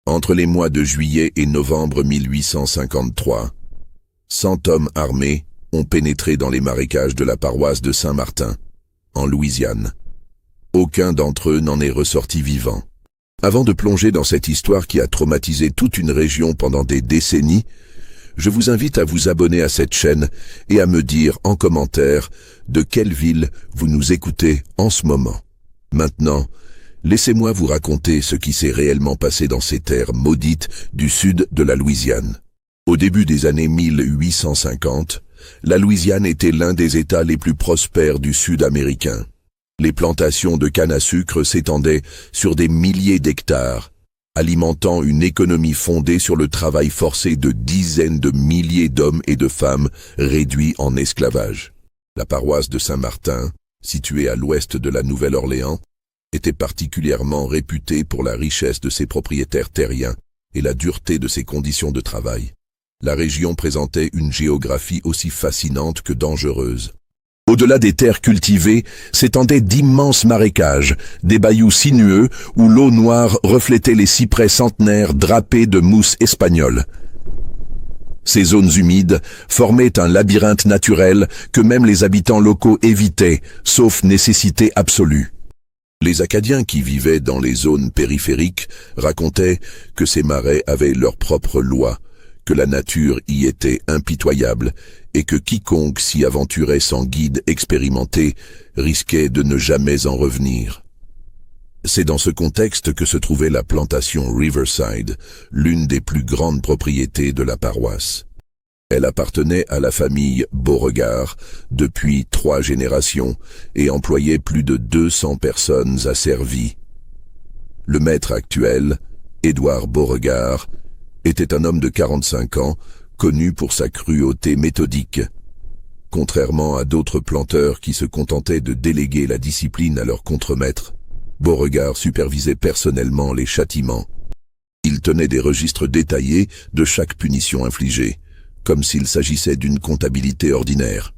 Entre les mois de juillet et novembre 1853, 100 hommes armés ont pénétré dans les marécages de la paroisse de Saint-Martin, en Louisiane. Aucun d'entre eux n'en est ressorti vivant. Avant de plonger dans cette histoire qui a traumatisé toute une région pendant des décennies, je vous invite à vous abonner à cette chaîne et à me dire en commentaire de quelle ville vous nous écoutez en ce moment. Maintenant, laissez-moi vous raconter ce qui s'est réellement passé dans ces terres maudites du sud de la Louisiane. Au début des années 1850, la Louisiane était l'un des États les plus prospères du Sud américain. Les plantations de canne à sucre s'étendaient sur des milliers d'hectares, alimentant une économie fondée sur le travail forcé de dizaines de milliers d'hommes et de femmes réduits en esclavage. La paroisse de Saint-Martin, située à l'ouest de la Nouvelle-Orléans, était particulièrement réputée pour la richesse de ses propriétaires terriens et la dureté de ses conditions de travail. La région présentait une géographie aussi fascinante que dangereuse. Au-delà des terres cultivées s'étendaient d'immenses marécages, des bayous sinueux où l'eau noire reflétait les cyprès centenaires drapés de mousse espagnole. Ces zones humides formaient un labyrinthe naturel que même les habitants locaux évitaient, sauf nécessité absolue. Les Acadiens qui vivaient dans les zones périphériques racontaient que ces marais avaient leurs propres lois, que la nature y était impitoyable et que quiconque s'y aventurait sans guide expérimenté risquait de ne jamais en revenir. C'est dans ce contexte que se trouvait la plantation Riverside, l'une des plus grandes propriétés de la paroisse. Elle appartenait à la famille Beauregard depuis 3 générations et employait plus de 200 personnes asservies. Le maître actuel, Édouard Beauregard, était un homme de 45 ans, connu pour sa cruauté méthodique. Contrairement à d'autres planteurs qui se contentaient de déléguer la discipline à leur contremaître, Beauregard supervisait personnellement les châtiments. Il tenait des registres détaillés de chaque punition infligée, comme s'il s'agissait d'une comptabilité ordinaire.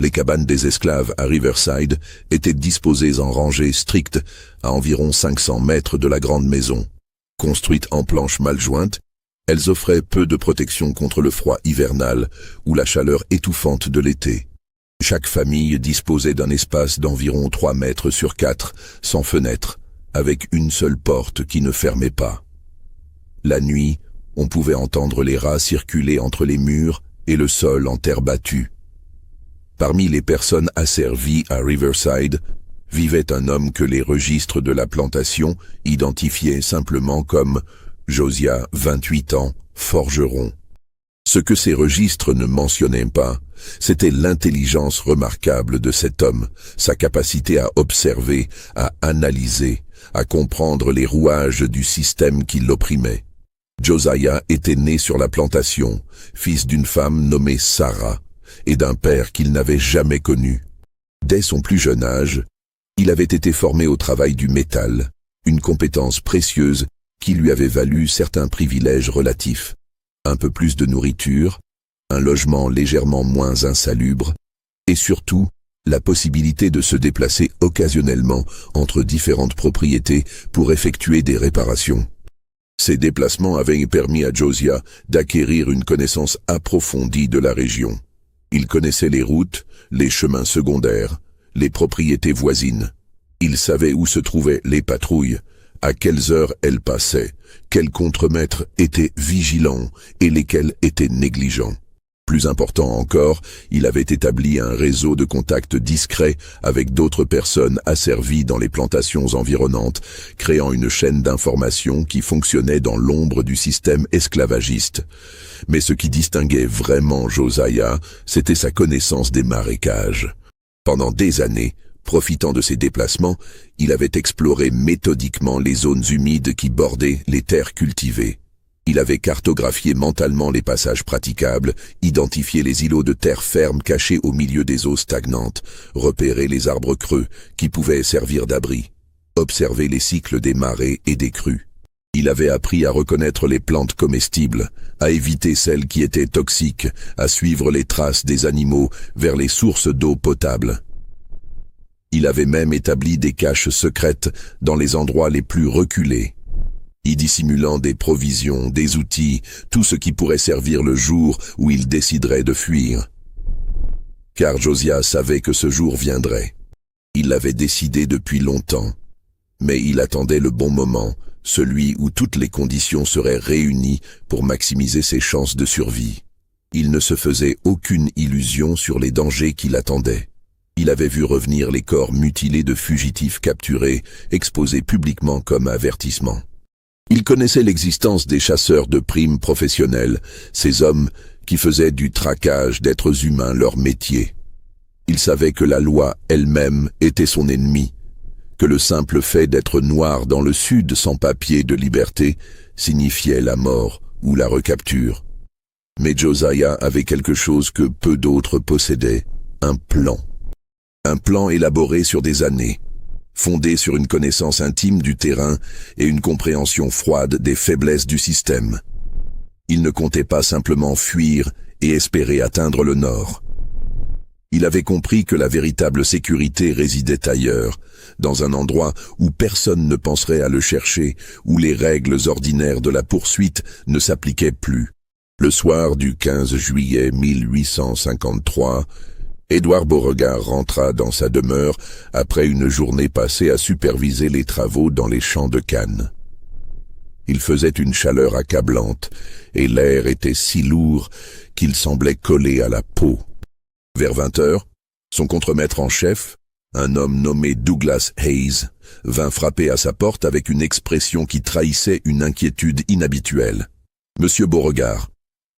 Les cabanes des esclaves à Riverside étaient disposées en rangées strictes à environ 500 mètres de la grande maison. Construites en planches mal jointes, elles offraient peu de protection contre le froid hivernal ou la chaleur étouffante de l'été. Chaque famille disposait d'un espace d'environ 3 mètres sur 4, sans fenêtre, avec une seule porte qui ne fermait pas. La nuit, on pouvait entendre les rats circuler entre les murs et le sol en terre battue. Parmi les personnes asservies à Riverside, vivait un homme que les registres de la plantation identifiaient simplement comme Josiah, 28 ans, forgeron. Ce que ces registres ne mentionnaient pas, c'était l'intelligence remarquable de cet homme, sa capacité à observer, à analyser, à comprendre les rouages du système qui l'opprimait. Josiah était né sur la plantation, fils d'une femme nommée Sarah, et d'un père qu'il n'avait jamais connu. Dès son plus jeune âge, il avait été formé au travail du métal, une compétence précieuse qui lui avait valu certains privilèges relatifs. Un peu plus de nourriture, un logement légèrement moins insalubre, et surtout, la possibilité de se déplacer occasionnellement entre différentes propriétés pour effectuer des réparations. Ces déplacements avaient permis à Josiah d'acquérir une connaissance approfondie de la région. Il connaissait les routes, les chemins secondaires, les propriétés voisines. Il savait où se trouvaient les patrouilles, à quelles heures elles passaient, quels contremaîtres étaient vigilants et lesquels étaient négligents. Plus important encore, il avait établi un réseau de contacts discrets avec d'autres personnes asservies dans les plantations environnantes, créant une chaîne d'information qui fonctionnait dans l'ombre du système esclavagiste. Mais ce qui distinguait vraiment Josiah, c'était sa connaissance des marécages. Pendant des années, profitant de ses déplacements, il avait exploré méthodiquement les zones humides qui bordaient les terres cultivées. Il avait cartographié mentalement les passages praticables, identifié les îlots de terre ferme cachés au milieu des eaux stagnantes, repéré les arbres creux qui pouvaient servir d'abri, observé les cycles des marées et des crues. Il avait appris à reconnaître les plantes comestibles, à éviter celles qui étaient toxiques, à suivre les traces des animaux vers les sources d'eau potable. Il avait même établi des caches secrètes dans les endroits les plus reculés. y dissimulant des provisions, des outils, tout ce qui pourrait servir le jour où il déciderait de fuir. Car Josiah savait que ce jour viendrait. Il l'avait décidé depuis longtemps, mais il attendait le bon moment, celui où toutes les conditions seraient réunies pour maximiser ses chances de survie. Il ne se faisait aucune illusion sur les dangers qui l'attendaient. Il avait vu revenir les corps mutilés de fugitifs capturés, exposés publiquement comme avertissement. Il connaissait l'existence des chasseurs de primes professionnels, ces hommes qui faisaient du traquage d'êtres humains leur métier. Il savait que la loi elle-même était son ennemi, que le simple fait d'être noir dans le sud sans papier de liberté signifiait la mort ou la recapture. Mais Josiah avait quelque chose que peu d'autres possédaient, un plan. Un plan élaboré sur des années, fondé sur une connaissance intime du terrain et une compréhension froide des faiblesses du système. Il ne comptait pas simplement fuir et espérer atteindre le nord. Il avait compris que la véritable sécurité résidait ailleurs, dans un endroit où personne ne penserait à le chercher, où les règles ordinaires de la poursuite ne s'appliquaient plus. Le soir du 15 juillet 1853, Édouard Beauregard rentra dans sa demeure après une journée passée à superviser les travaux dans les champs de canne. Il faisait une chaleur accablante et l'air était si lourd qu'il semblait coller à la peau. Vers 20 heures, son contremaître en chef, un homme nommé Douglas Hayes, vint frapper à sa porte avec une expression qui trahissait une inquiétude inhabituelle. « Monsieur Beauregard, »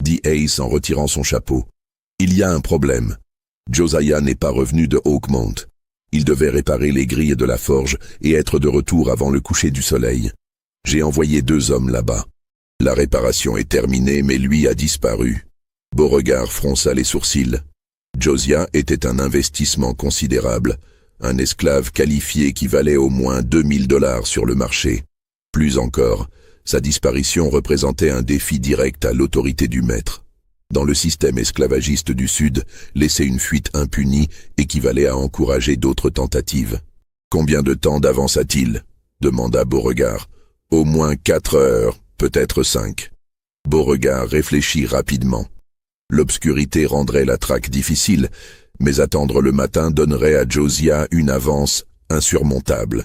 dit Hayes en retirant son chapeau, « il y a un problème. Josiah n'est pas revenu de Oakmont. Il devait réparer les grilles de la forge et être de retour avant le coucher du soleil. J'ai envoyé 2 hommes là-bas. La réparation est terminée, mais lui a disparu. » Beauregard fronça les sourcils. Josiah était un investissement considérable, un esclave qualifié qui valait au moins $2000 sur le marché. Plus encore, sa disparition représentait un défi direct à l'autorité du maître. Dans le système esclavagiste du Sud, laisser une fuite impunie équivalait à encourager d'autres tentatives. « Combien de temps d'avance a-t-il » demanda Beauregard. « Au moins 4 heures, peut-être 5. » Beauregard réfléchit rapidement. L'obscurité rendrait la traque difficile, mais attendre le matin donnerait à Josiah une avance insurmontable.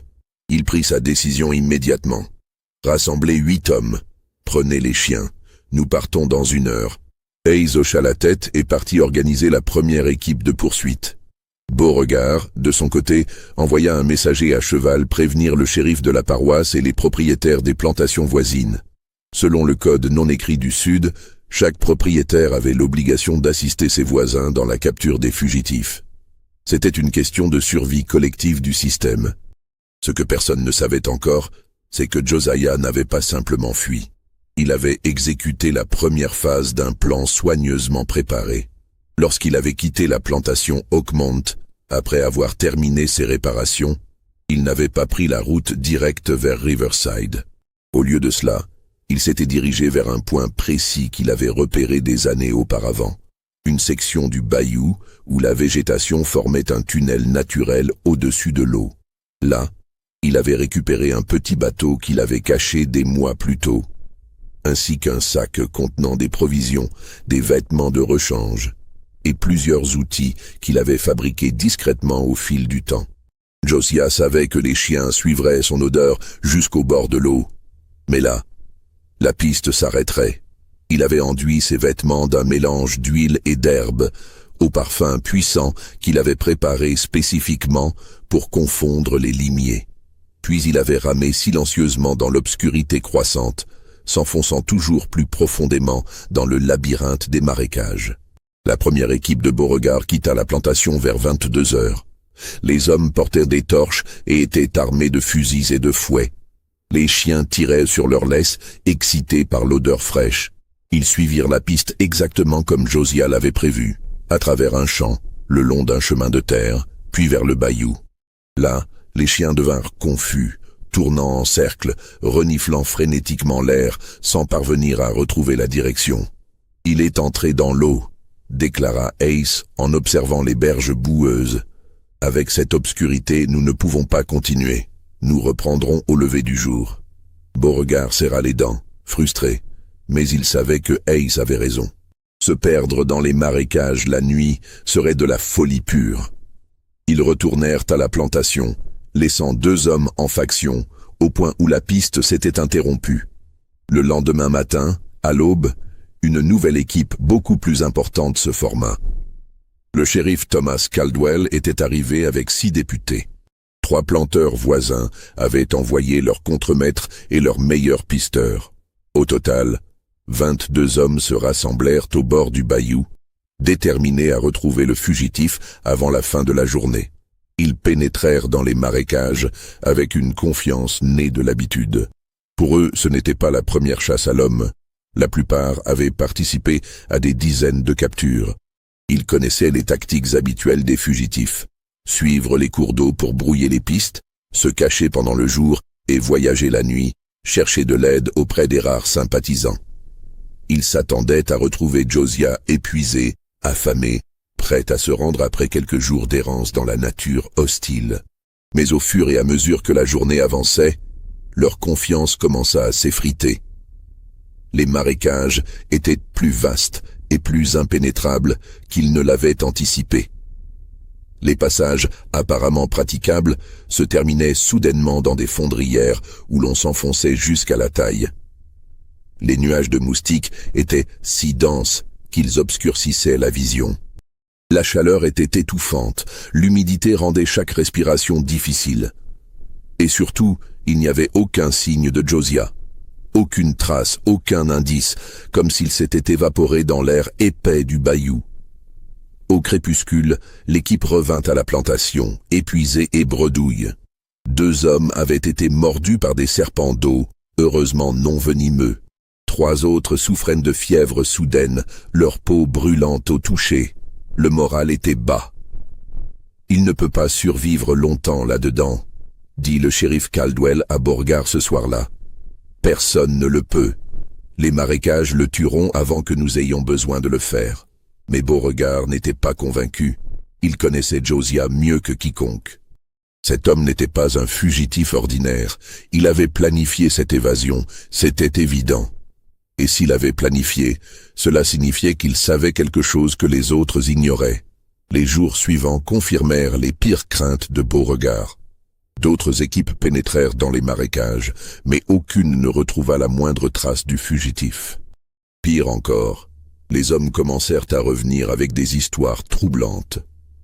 Il prit sa décision immédiatement. « Rassemblez 8 hommes. Prenez les chiens. Nous partons dans 1 heure. » Hayes hocha la tête et partit organiser la première équipe de poursuite. Beauregard, de son côté, envoya un messager à cheval prévenir le shérif de la paroisse et les propriétaires des plantations voisines. Selon le code non écrit du Sud, chaque propriétaire avait l'obligation d'assister ses voisins dans la capture des fugitifs. C'était une question de survie collective du système. Ce que personne ne savait encore, c'est que Josiah n'avait pas simplement fui. Il avait exécuté la première phase d'un plan soigneusement préparé. Lorsqu'il avait quitté la plantation Oakmont, après avoir terminé ses réparations, il n'avait pas pris la route directe vers Riverside. Au lieu de cela, il s'était dirigé vers un point précis qu'il avait repéré des années auparavant, une section du bayou où la végétation formait un tunnel naturel au-dessus de l'eau. Là, il avait récupéré un petit bateau qu'il avait caché des mois plus tôt, ainsi qu'un sac contenant des provisions, des vêtements de rechange et plusieurs outils qu'il avait fabriqués discrètement au fil du temps. Josiah savait que les chiens suivraient son odeur jusqu'au bord de l'eau. Mais là, la piste s'arrêterait. Il avait enduit ses vêtements d'un mélange d'huile et d'herbe, au parfum puissant qu'il avait préparé spécifiquement pour confondre les limiers. Puis il avait ramé silencieusement dans l'obscurité croissante, s'enfonçant toujours plus profondément dans le labyrinthe des marécages. La première équipe de Beauregard quitta la plantation vers 22 heures. Les hommes portaient des torches et étaient armés de fusils et de fouets. Les chiens tiraient sur leurs laisses, excités par l'odeur fraîche. Ils suivirent la piste exactement comme Josiah l'avait prévu, à travers un champ, le long d'un chemin de terre, puis vers le bayou. Là, les chiens devinrent confus, tournant en cercle, reniflant frénétiquement l'air, sans parvenir à retrouver la direction. « Il est entré dans l'eau », déclara Hayes en observant les berges boueuses. « Avec cette obscurité, nous ne pouvons pas continuer. Nous reprendrons au lever du jour. » Beauregard serra les dents, frustré, mais il savait que Hayes avait raison. Se perdre dans les marécages la nuit serait de la folie pure. Ils retournèrent à la plantation, laissant 2 hommes en faction, au point où la piste s'était interrompue. Le lendemain matin, à l'aube, une nouvelle équipe beaucoup plus importante se forma. Le shérif Thomas Caldwell était arrivé avec 6 députés. 3 planteurs voisins avaient envoyé leurs contremaîtres et leurs meilleurs pisteurs. Au total, 22 hommes se rassemblèrent au bord du bayou, déterminés à retrouver le fugitif avant la fin de la journée. Ils pénétrèrent dans les marécages avec une confiance née de l'habitude. Pour eux, ce n'était pas la première chasse à l'homme. La plupart avaient participé à des dizaines de captures. Ils connaissaient les tactiques habituelles des fugitifs. Suivre les cours d'eau pour brouiller les pistes, se cacher pendant le jour et voyager la nuit, chercher de l'aide auprès des rares sympathisants. Ils s'attendaient à retrouver Josiah épuisé, affamé, prêt à se rendre après quelques jours d'errance dans la nature hostile. Mais au fur et à mesure que la journée avançait, leur confiance commença à s'effriter. Les marécages étaient plus vastes et plus impénétrables qu'ils ne l'avaient anticipé. Les passages apparemment praticables se terminaient soudainement dans des fondrières où l'on s'enfonçait jusqu'à la taille. Les nuages de moustiques étaient si denses qu'ils obscurcissaient la vision. La chaleur était étouffante, l'humidité rendait chaque respiration difficile. Et surtout, il n'y avait aucun signe de Josiah. Aucune trace, aucun indice, comme s'il s'était évaporé dans l'air épais du bayou. Au crépuscule, l'équipe revint à la plantation, épuisée et bredouille. 2 hommes avaient été mordus par des serpents d'eau, heureusement non venimeux. 3 autres souffraient de fièvre soudaine, leur peau brûlante au toucher. Le moral était bas. « Il ne peut pas survivre longtemps là-dedans », dit le shérif Caldwell à Beauregard ce soir-là. « Personne ne le peut. Les marécages le tueront avant que nous ayons besoin de le faire. » Mais Beauregard n'était pas convaincu. Il connaissait Josiah mieux que quiconque. Cet homme n'était pas un fugitif ordinaire. Il avait planifié cette évasion, c'était évident. Et s'il avait planifié, cela signifiait qu'il savait quelque chose que les autres ignoraient. Les jours suivants confirmèrent les pires craintes de Beauregard. D'autres équipes pénétrèrent dans les marécages, mais aucune ne retrouva la moindre trace du fugitif. Pire encore, les hommes commencèrent à revenir avec des histoires troublantes.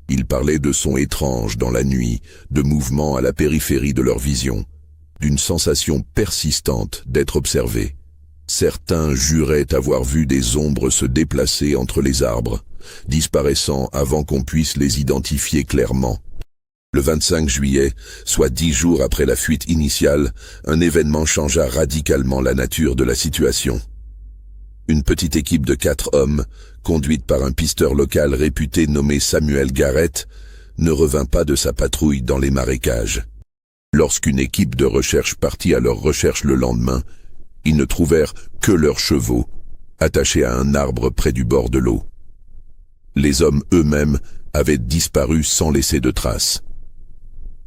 Ils parlaient de sons étranges dans la nuit, de mouvements à la périphérie de leur vision, d'une sensation persistante d'être observés. Certains juraient avoir vu des ombres se déplacer entre les arbres, disparaissant avant qu'on puisse les identifier clairement. Le 25 juillet, soit 10 jours après la fuite initiale, un événement changea radicalement la nature de la situation. Une petite équipe de 4 hommes, conduite par un pisteur local réputé nommé Samuel Garrett, ne revint pas de sa patrouille dans les marécages. Lorsqu'une équipe de recherche partit à leur recherche le lendemain, ils ne trouvèrent que leurs chevaux, attachés à un arbre près du bord de l'eau. Les hommes eux-mêmes avaient disparu sans laisser de traces.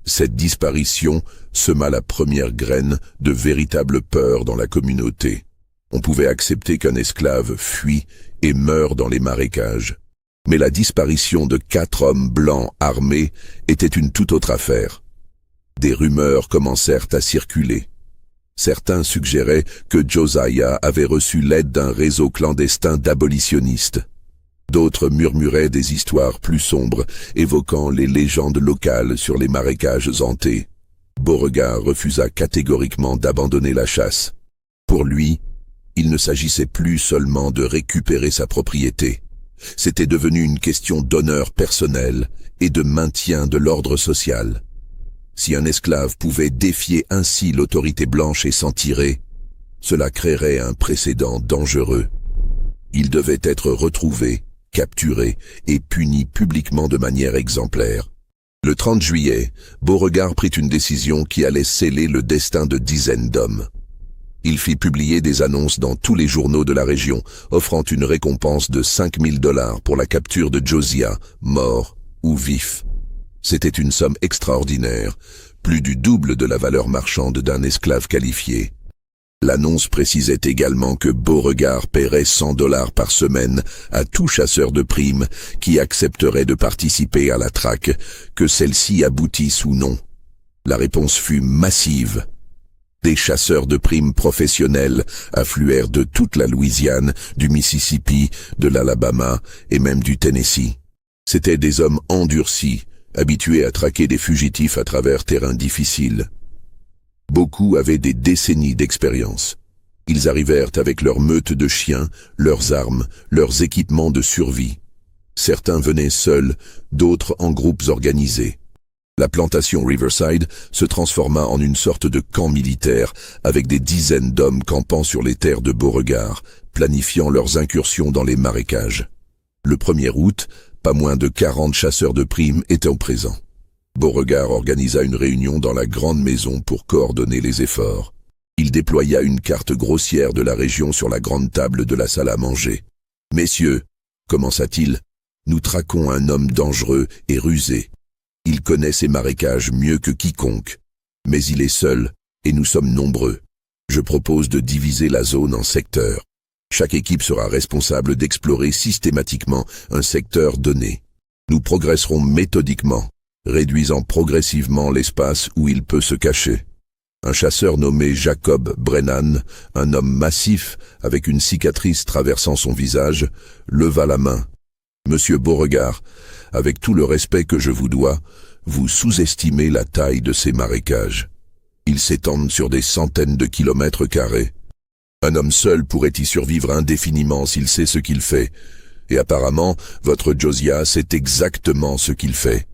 Cette disparition sema la première graine de véritable peur dans la communauté. On pouvait accepter qu'un esclave fuit et meure dans les marécages. Mais la disparition de 4 hommes blancs armés était une toute autre affaire. Des rumeurs commencèrent à circuler. Certains suggéraient que Josiah avait reçu l'aide d'un réseau clandestin d'abolitionnistes. D'autres murmuraient des histoires plus sombres, évoquant les légendes locales sur les marécages hantés. Beauregard refusa catégoriquement d'abandonner la chasse. Pour lui, il ne s'agissait plus seulement de récupérer sa propriété. C'était devenu une question d'honneur personnel et de maintien de l'ordre social. Si un esclave pouvait défier ainsi l'autorité blanche et s'en tirer, cela créerait un précédent dangereux. Il devait être retrouvé, capturé et puni publiquement de manière exemplaire. Le 30 juillet, Beauregard prit une décision qui allait sceller le destin de dizaines d'hommes. Il fit publier des annonces dans tous les journaux de la région, offrant une récompense de 5 000 $ pour la capture de Josiah, mort ou vif. C'était une somme extraordinaire, plus du double de la valeur marchande d'un esclave qualifié. L'annonce précisait également que Beauregard paierait $100 par semaine à tout chasseur de primes qui accepterait de participer à la traque, que celle-ci aboutisse ou non. La réponse fut massive. Des chasseurs de primes professionnels affluèrent de toute la Louisiane, du Mississippi, de l'Alabama et même du Tennessee. C'étaient des hommes endurcis, habitués à traquer des fugitifs à travers terrains difficiles. Beaucoup avaient des décennies d'expérience. Ils arrivèrent avec leurs meutes de chiens, leurs armes, leurs équipements de survie. Certains venaient seuls, d'autres en groupes organisés. La plantation Riverside se transforma en une sorte de camp militaire avec des dizaines d'hommes campant sur les terres de Beauregard, planifiant leurs incursions dans les marécages. Le 1er août, pas moins de 40 chasseurs de primes étaient présents. Beauregard organisa une réunion dans la grande maison pour coordonner les efforts. Il déploya une carte grossière de la région sur la grande table de la salle à manger. « Messieurs, commença-t-il, nous traquons un homme dangereux et rusé. Il connaît ces marécages mieux que quiconque, mais il est seul et nous sommes nombreux. Je propose de diviser la zone en secteurs. Chaque équipe sera responsable d'explorer systématiquement un secteur donné. Nous progresserons méthodiquement, réduisant progressivement l'espace où il peut se cacher. » Un chasseur nommé Jacob Brennan, un homme massif avec une cicatrice traversant son visage, leva la main. « Monsieur Beauregard, avec tout le respect que je vous dois, vous sous-estimez la taille de ces marécages. Ils s'étendent sur des centaines de kilomètres carrés. Un homme seul pourrait y survivre indéfiniment s'il sait ce qu'il fait, et apparemment, votre Josiah sait exactement ce qu'il fait. »«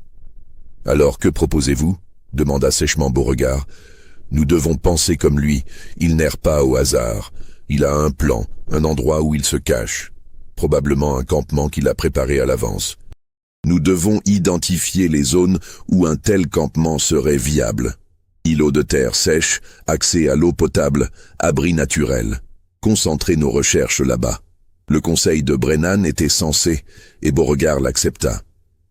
Alors que proposez-vous » demanda sèchement Beauregard. « Nous devons penser comme lui, il n'erre pas au hasard. Il a un plan, un endroit où il se cache. Probablement un campement qu'il a préparé à l'avance. Nous devons identifier les zones où un tel campement serait viable. Îlots de terre sèche, accès à l'eau potable, abri naturel. Concentrer nos recherches là-bas. » Le conseil de Brennan était sensé, et Beauregard l'accepta.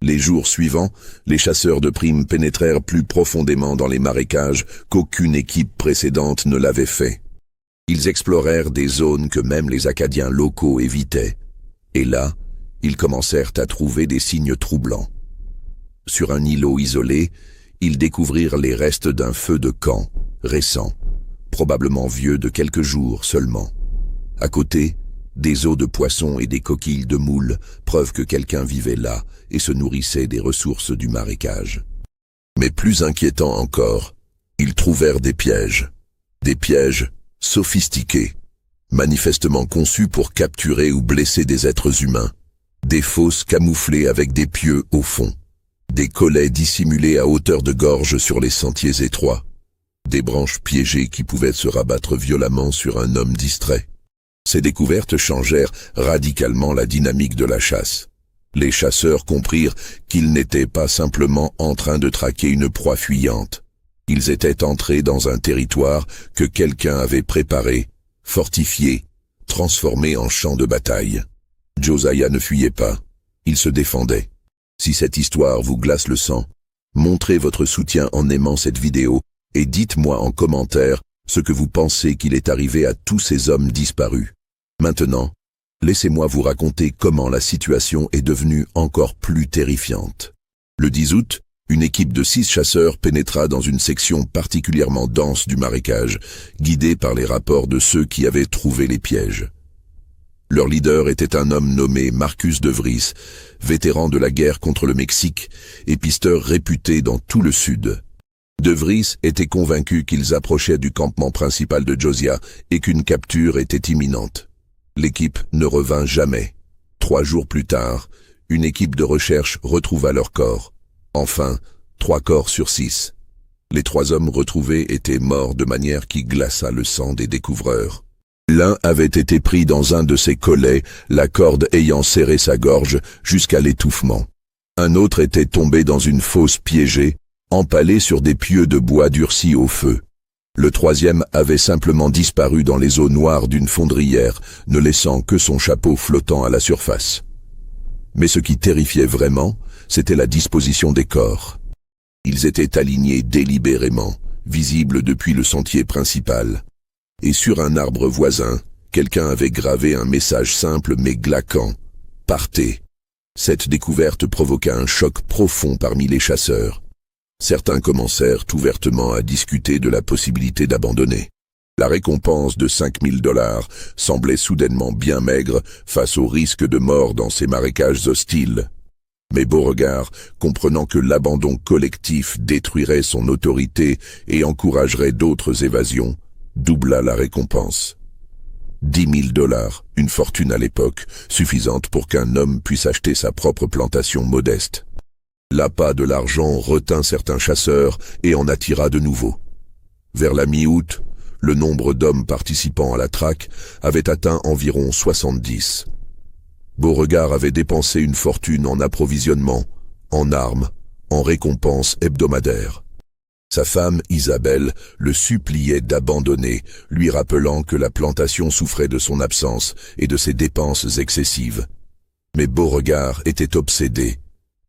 Les jours suivants, les chasseurs de primes pénétrèrent plus profondément dans les marécages qu'aucune équipe précédente ne l'avait fait. Ils explorèrent des zones que même les Acadiens locaux évitaient. Et là, ils commencèrent à trouver des signes troublants. Sur un îlot isolé, ils découvrirent les restes d'un feu de camp, récent, probablement vieux de quelques jours seulement. À côté, des os de poissons et des coquilles de moules, preuve que quelqu'un vivait là et se nourrissait des ressources du marécage. Mais plus inquiétant encore, ils trouvèrent des pièges sophistiqués, manifestement conçus pour capturer ou blesser des êtres humains, des fosses camouflées avec des pieux au fond, des collets dissimulés à hauteur de gorge sur les sentiers étroits, des branches piégées qui pouvaient se rabattre violemment sur un homme distrait. Ces découvertes changèrent radicalement la dynamique de la chasse. Les chasseurs comprirent qu'ils n'étaient pas simplement en train de traquer une proie fuyante. Ils étaient entrés dans un territoire que quelqu'un avait préparé, fortifié, transformé en champ de bataille. Josiah ne fuyait pas, il se défendait. Si cette histoire vous glace le sang, montrez votre soutien en aimant cette vidéo et dites-moi en commentaire ce que vous pensez qu'il est arrivé à tous ces hommes disparus. Maintenant, laissez-moi vous raconter comment la situation est devenue encore plus terrifiante. Le 10 août, une équipe de 6 chasseurs pénétra dans une section particulièrement dense du marécage, guidée par les rapports de ceux qui avaient trouvé les pièges. Leur leader était un homme nommé Marcus de Vries, vétéran de la guerre contre le Mexique et pisteur réputé dans tout le sud. De Vries était convaincu qu'ils approchaient du campement principal de Josiah et qu'une capture était imminente. L'équipe ne revint jamais. 3 jours plus tard, une équipe de recherche retrouva leurs corps. Enfin, 3 corps sur 6. Les 3 hommes retrouvés étaient morts de manière qui glaça le sang des découvreurs. L'un avait été pris dans un de ses collets, la corde ayant serré sa gorge jusqu'à l'étouffement. Un autre était tombé dans une fosse piégée, empalé sur des pieux de bois durcis au feu. Le 3e avait simplement disparu dans les eaux noires d'une fondrière, ne laissant que son chapeau flottant à la surface. Mais ce qui terrifiait vraiment, c'était la disposition des corps. Ils étaient alignés délibérément, visibles depuis le sentier principal. Et sur un arbre voisin, quelqu'un avait gravé un message simple mais glaquant. « Partez ». Cette découverte provoqua un choc profond parmi les chasseurs. Certains commencèrent ouvertement à discuter de la possibilité d'abandonner. La récompense de 5000 $ semblait soudainement bien maigre face au risque de mort dans ces marécages hostiles. Mais Beauregard, comprenant que l'abandon collectif détruirait son autorité et encouragerait d'autres évasions, doubla la récompense. 10 000 $, une fortune à l'époque, suffisante pour qu'un homme puisse acheter sa propre plantation modeste. L'appât de l'argent retint certains chasseurs et en attira de nouveaux. Vers la mi-août, le nombre d'hommes participant à la traque avait atteint environ 70. Beauregard avait dépensé une fortune en approvisionnement, en armes, en récompenses hebdomadaires. Sa femme, Isabelle, le suppliait d'abandonner, lui rappelant que la plantation souffrait de son absence et de ses dépenses excessives. Mais Beauregard était obsédé.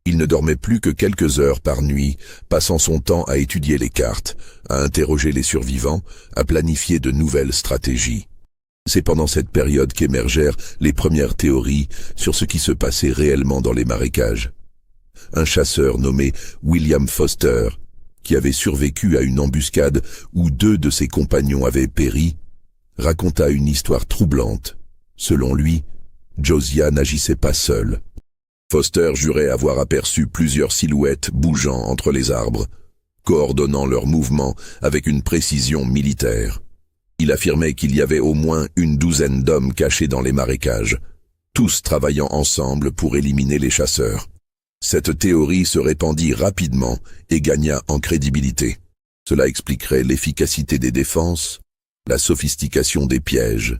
Il ne dormait plus que quelques heures par nuit, passant son temps à étudier les cartes, à interroger les survivants, à planifier de nouvelles stratégies. C'est pendant cette période qu'émergèrent les premières théories sur ce qui se passait réellement dans les marécages. Un chasseur nommé William Foster, qui avait survécu à une embuscade où 2 de ses compagnons avaient péri, raconta une histoire troublante. Selon lui, Josiah n'agissait pas seul. Foster jurait avoir aperçu plusieurs silhouettes bougeant entre les arbres, coordonnant leurs mouvements avec une précision militaire. Il affirmait qu'il y avait au moins une douzaine d'hommes cachés dans les marécages, tous travaillant ensemble pour éliminer les chasseurs. Cette théorie se répandit rapidement et gagna en crédibilité. Cela expliquerait l'efficacité des défenses, la sophistication des pièges,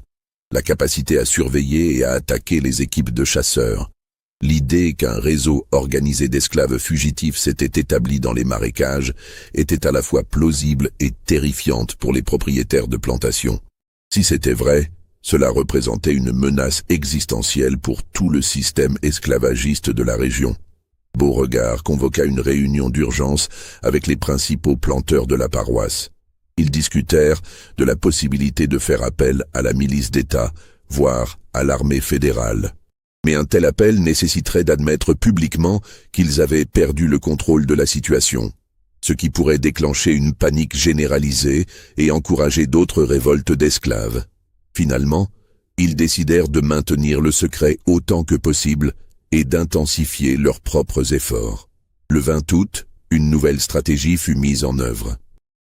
la capacité à surveiller et à attaquer les équipes de chasseurs. L'idée qu'un réseau organisé d'esclaves fugitifs s'était établi dans les marécages était à la fois plausible et terrifiante pour les propriétaires de plantations. Si c'était vrai, cela représentait une menace existentielle pour tout le système esclavagiste de la région. Beauregard convoqua une réunion d'urgence avec les principaux planteurs de la paroisse. Ils discutèrent de la possibilité de faire appel à la milice d'État, voire à l'armée fédérale. Mais un tel appel nécessiterait d'admettre publiquement qu'ils avaient perdu le contrôle de la situation, ce qui pourrait déclencher une panique généralisée et encourager d'autres révoltes d'esclaves. Finalement, ils décidèrent de maintenir le secret autant que possible et d'intensifier leurs propres efforts. Le 20 août, une nouvelle stratégie fut mise en œuvre.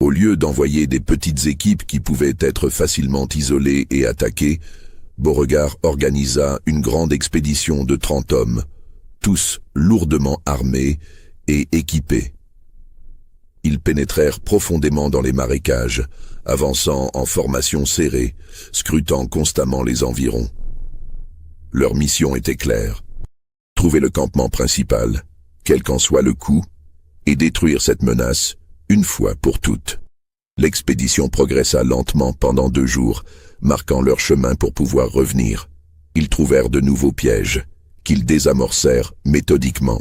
Au lieu d'envoyer des petites équipes qui pouvaient être facilement isolées et attaquées, Beauregard organisa une grande expédition de 30 hommes, tous lourdement armés et équipés. Ils pénétrèrent profondément dans les marécages, avançant en formation serrée, scrutant constamment les environs. Leur mission était claire: trouver le campement principal, quel qu'en soit le coût, et détruire cette menace une fois pour toutes. L'expédition progressa lentement pendant 2 jours, marquant leur chemin pour pouvoir revenir. Ils trouvèrent de nouveaux pièges, qu'ils désamorcèrent méthodiquement.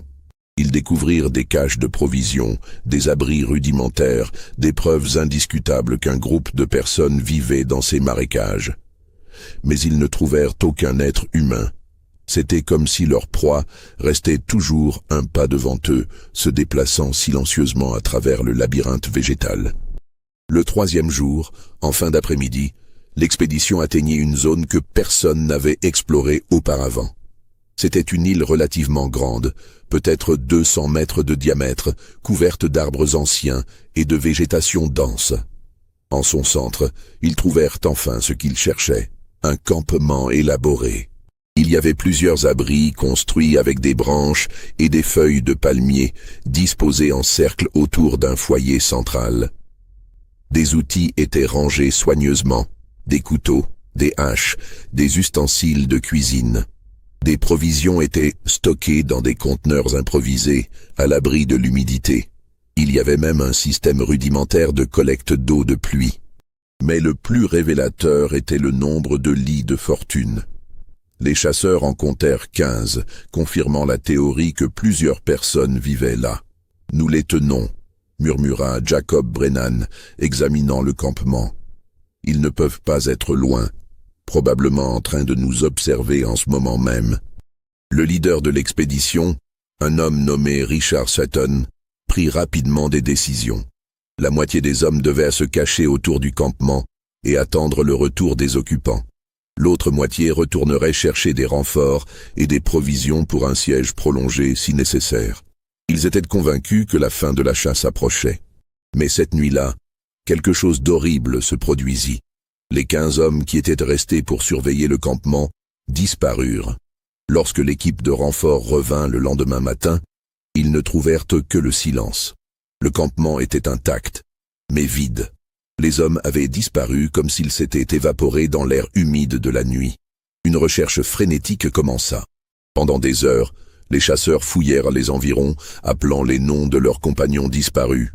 Ils découvrirent des caches de provisions, des abris rudimentaires, des preuves indiscutables qu'un groupe de personnes vivait dans ces marécages. Mais ils ne trouvèrent aucun être humain. C'était comme si leur proie restait toujours un pas devant eux, se déplaçant silencieusement à travers le labyrinthe végétal. Le 3e jour, en fin d'après-midi, l'expédition atteignit une zone que personne n'avait explorée auparavant. C'était une île relativement grande, peut-être 200 mètres de diamètre, couverte d'arbres anciens et de végétation dense. En son centre, ils trouvèrent enfin ce qu'ils cherchaient, un campement élaboré. Il y avait plusieurs abris construits avec des branches et des feuilles de palmier disposées en cercle autour d'un foyer central. Des outils étaient rangés soigneusement, des couteaux, des haches, des ustensiles de cuisine. Des provisions étaient stockées dans des conteneurs improvisés, à l'abri de l'humidité. Il y avait même un système rudimentaire de collecte d'eau de pluie. Mais le plus révélateur était le nombre de lits de fortune. Les chasseurs en comptèrent 15, confirmant la théorie que plusieurs personnes vivaient là. « Nous les tenons », murmura Jacob Brennan, examinant le campement. Ils ne peuvent pas être loin, probablement en train de nous observer en ce moment même. Le leader de l'expédition, un homme nommé Richard Sutton, prit rapidement des décisions. La moitié des hommes devaient se cacher autour du campement et attendre le retour des occupants. L'autre moitié retournerait chercher des renforts et des provisions pour un siège prolongé si nécessaire. Ils étaient convaincus que la fin de la chasse approchait. Mais cette nuit-là, quelque chose d'horrible se produisit. Les 15 hommes qui étaient restés pour surveiller le campement disparurent. Lorsque l'équipe de renfort revint le lendemain matin, ils ne trouvèrent que le silence. Le campement était intact, mais vide. Les hommes avaient disparu comme s'ils s'étaient évaporés dans l'air humide de la nuit. Une recherche frénétique commença. Pendant des heures, les chasseurs fouillèrent les environs, appelant les noms de leurs compagnons disparus.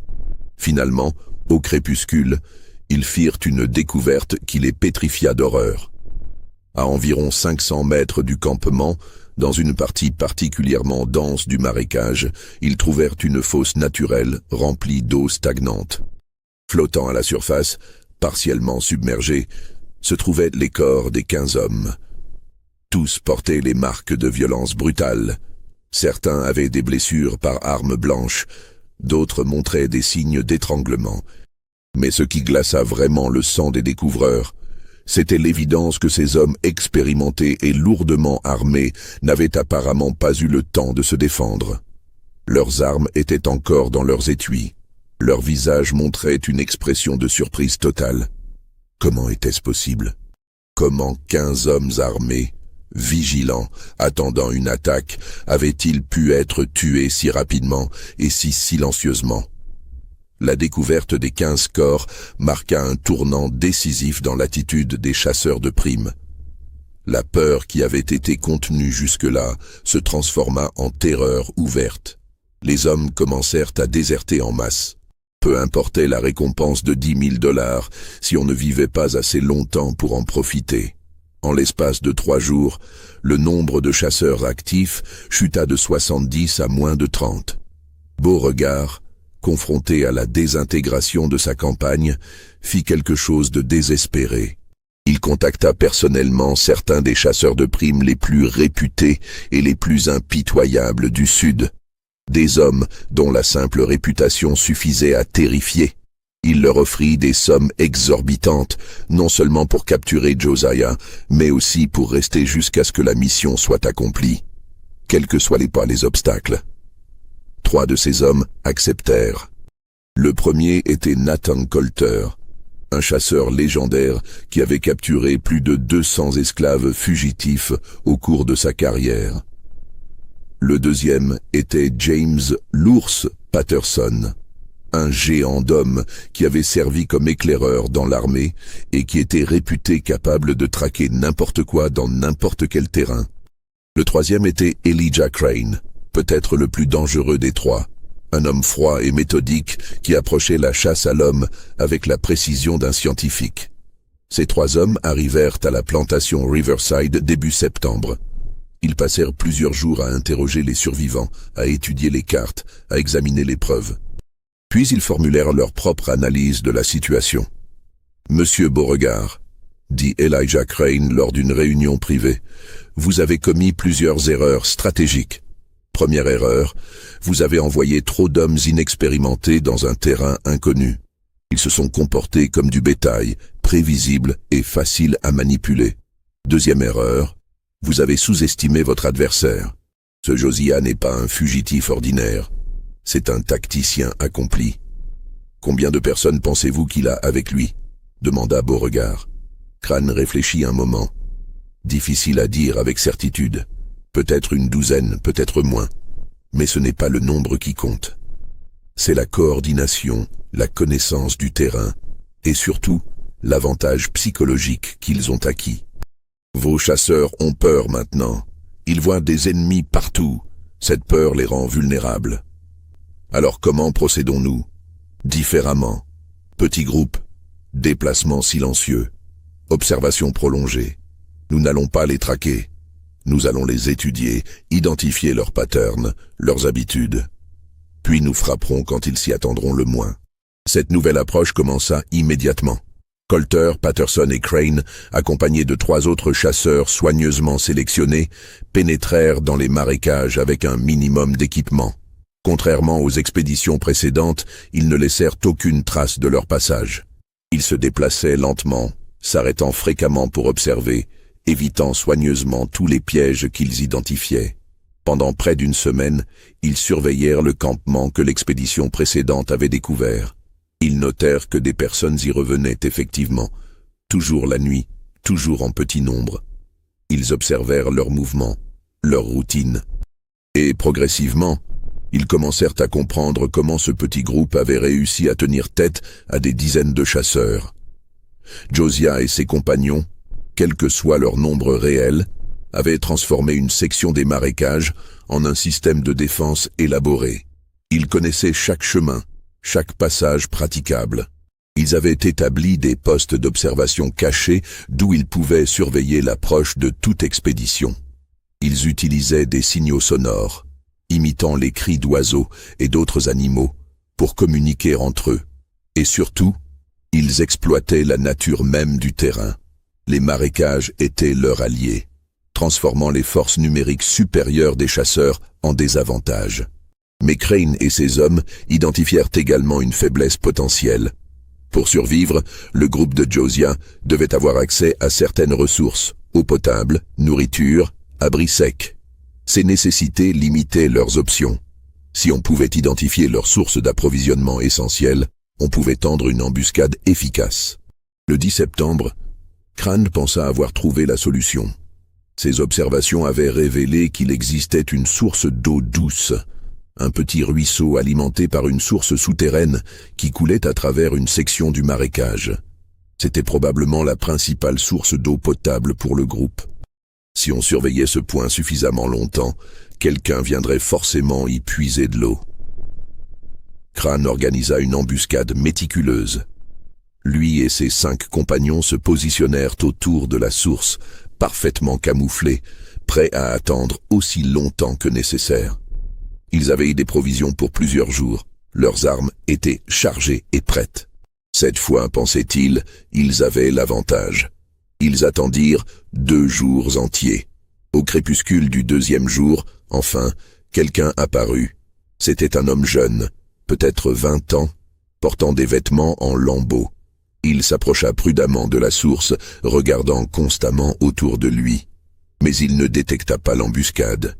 Finalement, au crépuscule, ils firent une découverte qui les pétrifia d'horreur. À environ 500 mètres du campement, dans une partie particulièrement dense du marécage, ils trouvèrent une fosse naturelle remplie d'eau stagnante. Flottant à la surface, partiellement submergés, se trouvaient les corps des 15 hommes. Tous portaient les marques de violence brutale. Certains avaient des blessures par arme blanche, d'autres montraient des signes d'étranglement. Mais ce qui glaça vraiment le sang des découvreurs, c'était l'évidence que ces hommes expérimentés et lourdement armés n'avaient apparemment pas eu le temps de se défendre. Leurs armes étaient encore dans leurs étuis. Leur visage montrait une expression de surprise totale. Comment était-ce possible? Comment 15 hommes armés, vigilants, attendant une attaque, avaient-ils pu être tués si rapidement et si silencieusement? La découverte des 15 corps marqua un tournant décisif dans l'attitude des chasseurs de primes. La peur qui avait été contenue jusque-là se transforma en terreur ouverte. Les hommes commencèrent à déserter en masse. Peu importait la récompense de 10 000 $, si on ne vivait pas assez longtemps pour en profiter. En l'espace de 3 jours, le nombre de chasseurs actifs chuta de 70 à moins de 30. Beauregard, confronté à la désintégration de sa campagne, fit quelque chose de désespéré. Il contacta personnellement certains des chasseurs de primes les plus réputés et les plus impitoyables du Sud. Des hommes dont la simple réputation suffisait à terrifier. Il leur offrit des sommes exorbitantes, non seulement pour capturer Josiah, mais aussi pour rester jusqu'à ce que la mission soit accomplie, quels que soient les obstacles. 3 de ces hommes acceptèrent. Le premier était Nathan Coulter, un chasseur légendaire qui avait capturé plus de 200 esclaves fugitifs au cours de sa carrière. Le deuxième était James l'ours Patterson, un géant d'homme qui avait servi comme éclaireur dans l'armée et qui était réputé capable de traquer n'importe quoi dans n'importe quel terrain. Le troisième était Elijah Crane, peut-être le plus dangereux des 3, un homme froid et méthodique qui approchait la chasse à l'homme avec la précision d'un scientifique. Ces 3 hommes arrivèrent à la plantation Riverside début septembre. Ils passèrent plusieurs jours à interroger les survivants, à étudier les cartes, à examiner les preuves. Puis ils formulèrent leur propre analyse de la situation. « Monsieur Beauregard, » dit Elijah Crane lors d'une réunion privée, « vous avez commis plusieurs erreurs stratégiques. Première erreur, vous avez envoyé trop d'hommes inexpérimentés dans un terrain inconnu. Ils se sont comportés comme du bétail, prévisible et facile à manipuler. Deuxième erreur, vous avez sous-estimé votre adversaire. Ce Josiah n'est pas un fugitif ordinaire. C'est un tacticien accompli. Combien de personnes pensez-vous qu'il a avec lui? Demanda Beauregard. Crane réfléchit un moment. Difficile à dire avec certitude. Peut-être une douzaine, peut-être moins. Mais ce n'est pas le nombre qui compte. C'est la coordination, la connaissance du terrain, et surtout, l'avantage psychologique qu'ils ont acquis. Vos chasseurs ont peur maintenant. Ils voient des ennemis partout. Cette peur les rend vulnérables. Alors comment procédons-nous? Différemment. Petits groupes, déplacements silencieux, observation prolongée. Nous n'allons pas les traquer. Nous allons les étudier, identifier leurs patterns, leurs habitudes. Puis nous frapperons quand ils s'y attendront le moins. Cette nouvelle approche commença immédiatement. Colter, Patterson et Crane, accompagnés de 3 autres chasseurs soigneusement sélectionnés, pénétrèrent dans les marécages avec un minimum d'équipement. Contrairement aux expéditions précédentes, ils ne laissèrent aucune trace de leur passage. Ils se déplaçaient lentement, s'arrêtant fréquemment pour observer, évitant soigneusement tous les pièges qu'ils identifiaient. Pendant près d'une semaine, ils surveillèrent le campement que l'expédition précédente avait découvert. Ils notèrent que des personnes y revenaient effectivement, toujours la nuit, toujours en petit nombre. Ils observèrent leurs mouvements, leurs routines. Et progressivement, ils commencèrent à comprendre comment ce petit groupe avait réussi à tenir tête à des dizaines de chasseurs. Josiah et ses compagnons, quel que soit leur nombre réel, avaient transformé une section des marécages en un système de défense élaboré. Ils connaissaient chaque chemin, chaque passage praticable. Ils avaient établi des postes d'observation cachés d'où ils pouvaient surveiller l'approche de toute expédition. Ils utilisaient des signaux sonores, imitant les cris d'oiseaux et d'autres animaux, pour communiquer entre eux. Et surtout, ils exploitaient la nature même du terrain. Les marécages étaient leurs alliés, transformant les forces numériques supérieures des chasseurs en désavantage. Mais Crane et ses hommes identifièrent également une faiblesse potentielle. Pour survivre, le groupe de Josiah devait avoir accès à certaines ressources, eau potable, nourriture, abri sec. Ces nécessités limitaient leurs options. Si on pouvait identifier leurs sources d'approvisionnement essentielles, on pouvait tendre une embuscade efficace. Le 10 septembre, Crane pensa avoir trouvé la solution. Ses observations avaient révélé qu'il existait une source d'eau douce, un petit ruisseau alimenté par une source souterraine qui coulait à travers une section du marécage. C'était probablement la principale source d'eau potable pour le groupe. Si on surveillait ce point suffisamment longtemps, quelqu'un viendrait forcément y puiser de l'eau. Crane organisa une embuscade méticuleuse. Lui et ses 5 compagnons se positionnèrent autour de la source, parfaitement camouflés, prêts à attendre aussi longtemps que nécessaire. Ils avaient des provisions pour plusieurs jours. Leurs armes étaient chargées et prêtes. Cette fois, pensait-il, ils avaient l'avantage. Ils attendirent 2 jours entiers. Au crépuscule du 2e jour, enfin, quelqu'un apparut. C'était un homme jeune, peut-être 20 ans, portant des vêtements en lambeaux. Il s'approcha prudemment de la source, regardant constamment autour de lui. Mais il ne détecta pas l'embuscade.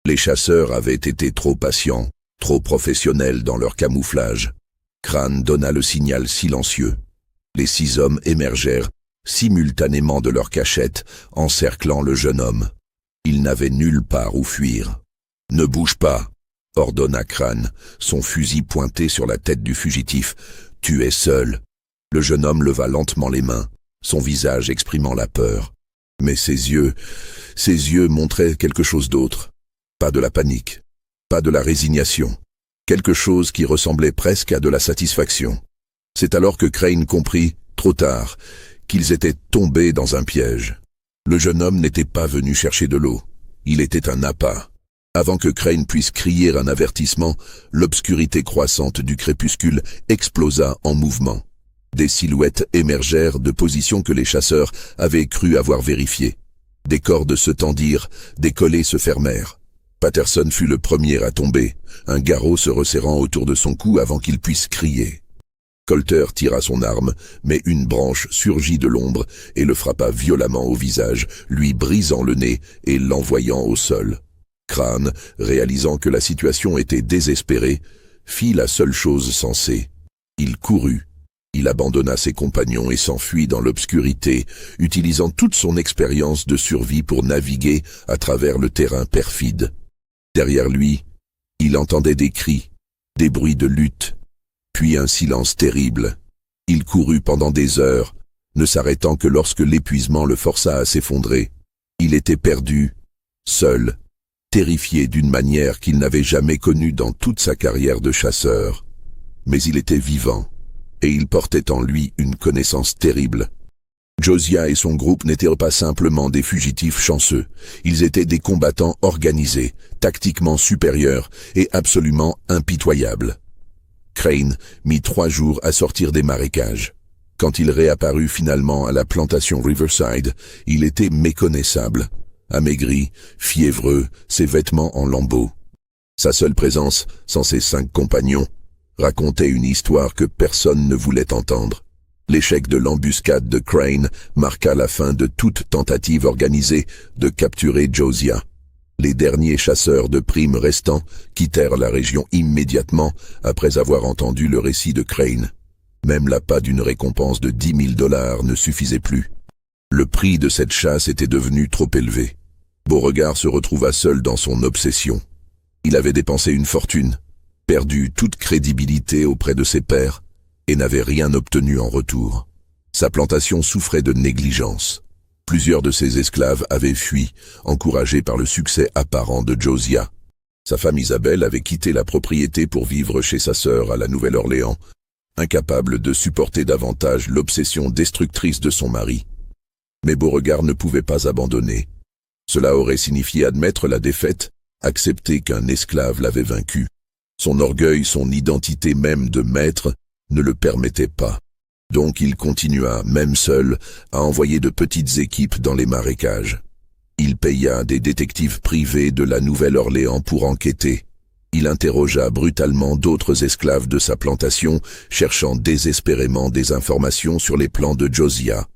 Les chasseurs avaient été trop patients, trop professionnels dans leur camouflage. Crane donna le signal silencieux. Les 6 hommes émergèrent simultanément de leur cachette, encerclant le jeune homme. Ils n'avaient nulle part où fuir. « Ne bouge pas !» ordonna Crane, son fusil pointé sur la tête du fugitif. « Tu es seul !» Le jeune homme leva lentement les mains, son visage exprimant la peur. Mais ses yeux montraient quelque chose d'autre. Pas de la panique, pas de la résignation, quelque chose qui ressemblait presque à de la satisfaction. C'est alors que Crane comprit, trop tard, qu'ils étaient tombés dans un piège. Le jeune homme n'était pas venu chercher de l'eau, il était un appât. Avant que Crane puisse crier un avertissement, l'obscurité croissante du crépuscule explosa en mouvement. Des silhouettes émergèrent de positions que les chasseurs avaient cru avoir vérifiées. Des cordes se tendirent, des collets se fermèrent. Patterson fut le premier à tomber, un garrot se resserrant autour de son cou avant qu'il puisse crier. Colter tira son arme, mais une branche surgit de l'ombre et le frappa violemment au visage, lui brisant le nez et l'envoyant au sol. Crane, réalisant que la situation était désespérée, fit la seule chose sensée. Il courut. Il abandonna ses compagnons et s'enfuit dans l'obscurité, utilisant toute son expérience de survie pour naviguer à travers le terrain perfide. Derrière lui, il entendait des cris, des bruits de lutte, puis un silence terrible. Il courut pendant des heures, ne s'arrêtant que lorsque l'épuisement le força à s'effondrer. Il était perdu, seul, terrifié d'une manière qu'il n'avait jamais connue dans toute sa carrière de chasseur. Mais il était vivant, et il portait en lui une connaissance terrible. Josiah et son groupe n'étaient pas simplement des fugitifs chanceux, ils étaient des combattants organisés, tactiquement supérieurs et absolument impitoyables. Crane mit 3 jours à sortir des marécages. Quand il réapparut finalement à la plantation Riverside, il était méconnaissable, amaigri, fiévreux, ses vêtements en lambeaux. Sa seule présence, sans ses 5 compagnons, racontait une histoire que personne ne voulait entendre. L'échec de l'embuscade de Crane marqua la fin de toute tentative organisée de capturer Josiah. Les derniers chasseurs de primes restants quittèrent la région immédiatement après avoir entendu le récit de Crane. Même l'appât d'une récompense de $10 000 ne suffisait plus. Le prix de cette chasse était devenu trop élevé. Beauregard se retrouva seul dans son obsession. Il avait dépensé une fortune, perdu toute crédibilité auprès de ses pairs et n'avait rien obtenu en retour. Sa plantation souffrait de négligence. Plusieurs de ses esclaves avaient fui, encouragés par le succès apparent de Josiah. Sa femme Isabelle avait quitté la propriété pour vivre chez sa sœur à la Nouvelle-Orléans, incapable de supporter davantage l'obsession destructrice de son mari. Mais Beauregard ne pouvait pas abandonner. Cela aurait signifié admettre la défaite, accepter qu'un esclave l'avait vaincu. Son orgueil, son identité même de maître, ne le permettait pas. Donc il continua, même seul, à envoyer de petites équipes dans les marécages. Il paya des détectives privés de la Nouvelle-Orléans pour enquêter. Il interrogea brutalement d'autres esclaves de sa plantation, cherchant désespérément des informations sur les plans de Josiah.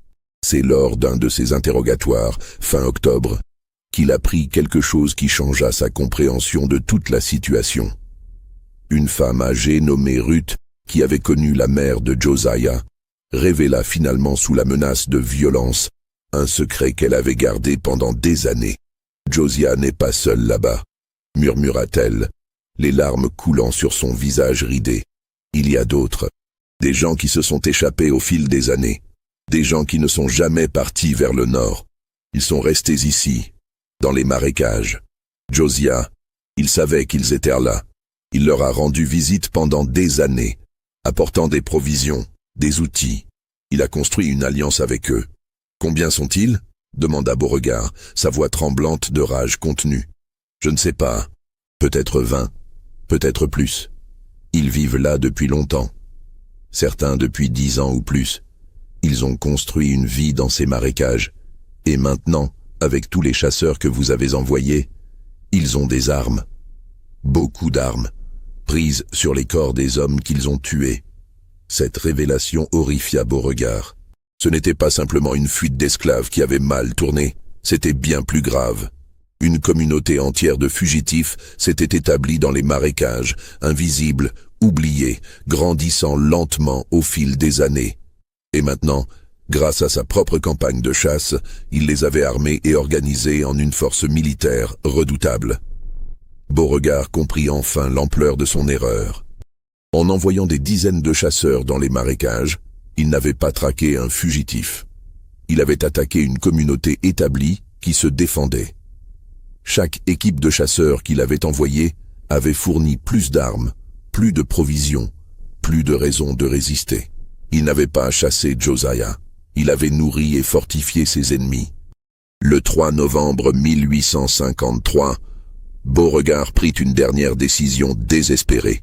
C'est lors d'un de ces interrogatoires, fin octobre, qu'il apprit quelque chose qui changea sa compréhension de toute la situation. Une femme âgée nommée Ruth, qui avait connu la mère de Josiah, révéla finalement sous la menace de violence un secret qu'elle avait gardé pendant des années. « Josiah n'est pas seul là-bas », murmura-t-elle, les larmes coulant sur son visage ridé. « Il y a d'autres, des gens qui se sont échappés au fil des années, des gens qui ne sont jamais partis vers le nord. Ils sont restés ici, dans les marécages. Josiah, il savait qu'ils étaient là. Il leur a rendu visite pendant des années, apportant des provisions, des outils. Il a construit une alliance avec eux. Combien sont-ils ? Demanda Beauregard, sa voix tremblante de rage contenue. Je ne sais pas. Peut-être 20, peut-être plus. Ils vivent là depuis longtemps. Certains depuis 10 ans ou plus. Ils ont construit une vie dans ces marécages. Et maintenant, avec tous les chasseurs que vous avez envoyés, ils ont des armes. Beaucoup d'armes, prises sur les corps des hommes qu'ils ont tués. Cette révélation horrifia Beauregard. Ce n'était pas simplement une fuite d'esclaves qui avait mal tourné, c'était bien plus grave. Une communauté entière de fugitifs s'était établie dans les marécages, invisibles, oubliés, grandissant lentement au fil des années. Et maintenant, grâce à sa propre campagne de chasse, il les avait armés et organisés en une force militaire redoutable. Beauregard comprit enfin l'ampleur de son erreur. En envoyant des dizaines de chasseurs dans les marécages, il n'avait pas traqué un fugitif. Il avait attaqué une communauté établie qui se défendait. Chaque équipe de chasseurs qu'il avait envoyée avait fourni plus d'armes, plus de provisions, plus de raisons de résister. Il n'avait pas chassé Josiah. Il avait nourri et fortifié ses ennemis. Le 3 novembre 1853, Beauregard prit une dernière décision désespérée.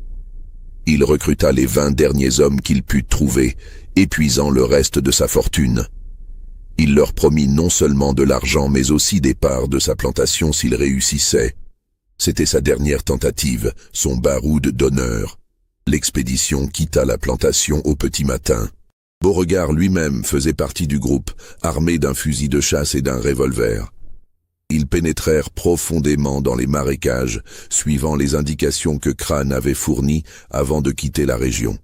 Il recruta les 20 derniers hommes qu'il put trouver, épuisant le reste de sa fortune. Il leur promit non seulement de l'argent mais aussi des parts de sa plantation s'il réussissait. C'était sa dernière tentative, son baroud d'honneur. L'expédition quitta la plantation au petit matin. Beauregard lui-même faisait partie du groupe, armé d'un fusil de chasse et d'un revolver. Ils pénétrèrent profondément dans les marécages, suivant les indications que Crane avait fournies avant de quitter la région.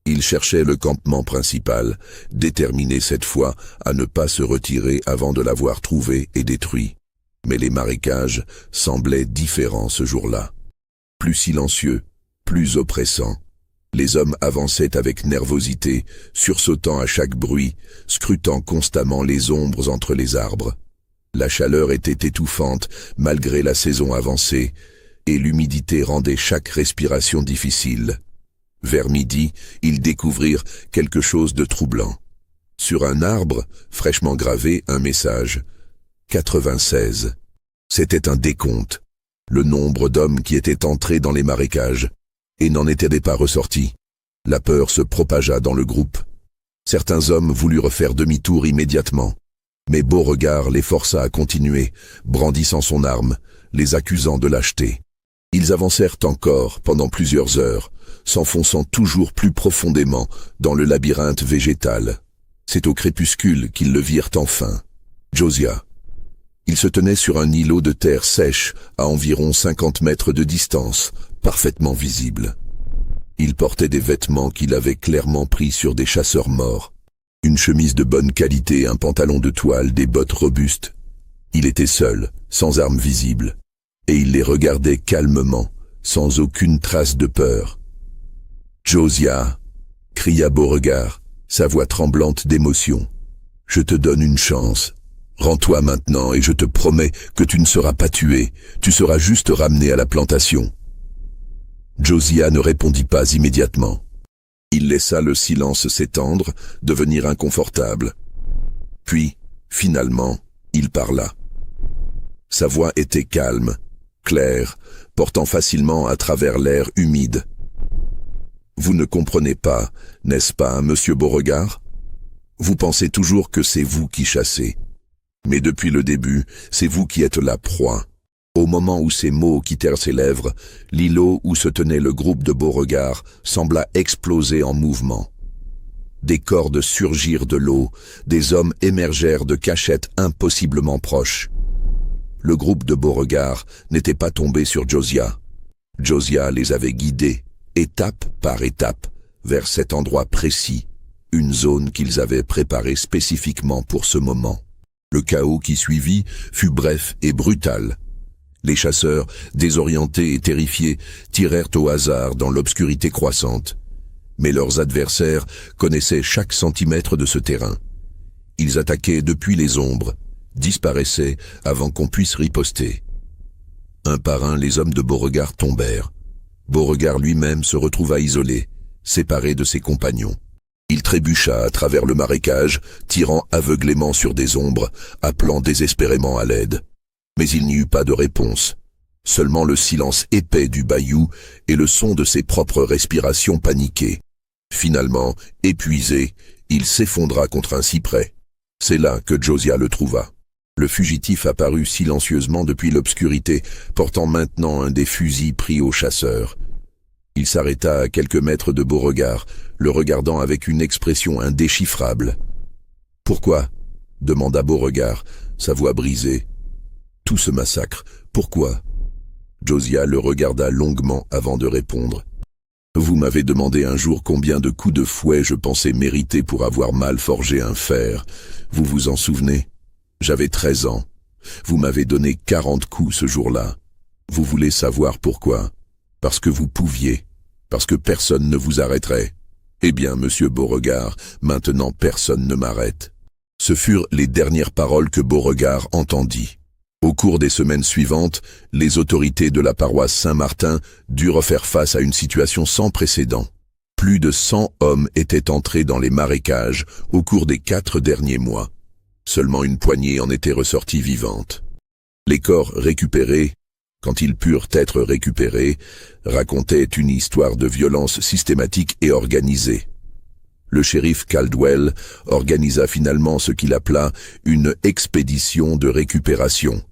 Ils cherchaient le campement principal, déterminés cette fois à ne pas se retirer avant de l'avoir trouvé et détruit. Mais les marécages semblaient différents ce jour-là. Plus silencieux, plus oppressants. Les hommes avançaient avec nervosité, sursautant à chaque bruit, scrutant constamment les ombres entre les arbres. La chaleur était étouffante malgré la saison avancée, et l'humidité rendait chaque respiration difficile. Vers midi, ils découvrirent quelque chose de troublant. Sur un arbre, fraîchement gravé, un message. 96. C'était un décompte. Le nombre d'hommes qui étaient entrés dans les marécages et n'en étaient pas ressortis. La peur se propagea dans le groupe. Certains hommes voulurent faire demi-tour immédiatement, mais Beauregard les força à continuer, brandissant son arme, les accusant de lâcheté. Ils avancèrent encore pendant plusieurs heures, s'enfonçant toujours plus profondément dans le labyrinthe végétal. C'est au crépuscule qu'ils le virent enfin. Josiah. Il se tenait sur un îlot de terre sèche à environ 50 mètres de distance, parfaitement visible. Il portait des vêtements qu'il avait clairement pris sur des chasseurs morts. Une chemise de bonne qualité, un pantalon de toile, des bottes robustes. Il était seul, sans armes visibles, et il les regardait calmement, sans aucune trace de peur. « Josiah !» cria Beauregard, sa voix tremblante d'émotion. « Je te donne une chance. Rends-toi maintenant et je te promets que tu ne seras pas tué, tu seras juste ramené à la plantation. » Josiah ne répondit pas immédiatement. Il laissa le silence s'étendre, devenir inconfortable. Puis, finalement, il parla. Sa voix était calme, claire, portant facilement à travers l'air humide. « Vous ne comprenez pas, n'est-ce pas, monsieur Beauregard? Vous pensez toujours que c'est vous qui chassez. Mais depuis le début, c'est vous qui êtes la proie. » Au moment où ces mots quittèrent ses lèvres, l'îlot où se tenait le groupe de Beauregard sembla exploser en mouvement. Des cordes surgirent de l'eau, des hommes émergèrent de cachettes impossiblement proches. Le groupe de Beauregard n'était pas tombé sur Josiah. Josiah les avait guidés, étape par étape, vers cet endroit précis, une zone qu'ils avaient préparée spécifiquement pour ce moment. Le chaos qui suivit fut bref et brutal. Les chasseurs, désorientés et terrifiés, tirèrent au hasard dans l'obscurité croissante. Mais leurs adversaires connaissaient chaque centimètre de ce terrain. Ils attaquaient depuis les ombres, disparaissaient avant qu'on puisse riposter. Un par un, les hommes de Beauregard tombèrent. Beauregard lui-même se retrouva isolé, séparé de ses compagnons. Il trébucha à travers le marécage, tirant aveuglément sur des ombres, appelant désespérément à l'aide. Mais il n'y eut pas de réponse, seulement le silence épais du bayou et le son de ses propres respirations paniquées. Finalement, épuisé, il s'effondra contre un cyprès. C'est là que Josiah le trouva. Le fugitif apparut silencieusement depuis l'obscurité, portant maintenant un des fusils pris au chasseur. Il s'arrêta à quelques mètres de Beauregard, le regardant avec une expression indéchiffrable. « Pourquoi ?» demanda Beauregard, sa voix brisée. « Tout ce massacre, pourquoi ?» Josiah le regarda longuement avant de répondre. « Vous m'avez demandé un jour combien de coups de fouet je pensais mériter pour avoir mal forgé un fer. Vous vous en souvenez? J'avais 13 ans. Vous m'avez donné 40 coups ce jour-là. Vous voulez savoir pourquoi? Parce que vous pouviez, parce que personne ne vous arrêterait. Eh bien, monsieur Beauregard, maintenant personne ne m'arrête. » Ce furent les dernières paroles que Beauregard entendit. Au cours des semaines suivantes, les autorités de la paroisse Saint-Martin durent faire face à une situation sans précédent. Plus de 100 hommes étaient entrés dans les marécages au cours des 4 derniers mois. Seulement une poignée en était ressortie vivante. Les corps récupérés, quand ils purent être récupérés, racontaient une histoire de violence systématique et organisée. Le shérif Caldwell organisa finalement ce qu'il appela une expédition de récupération,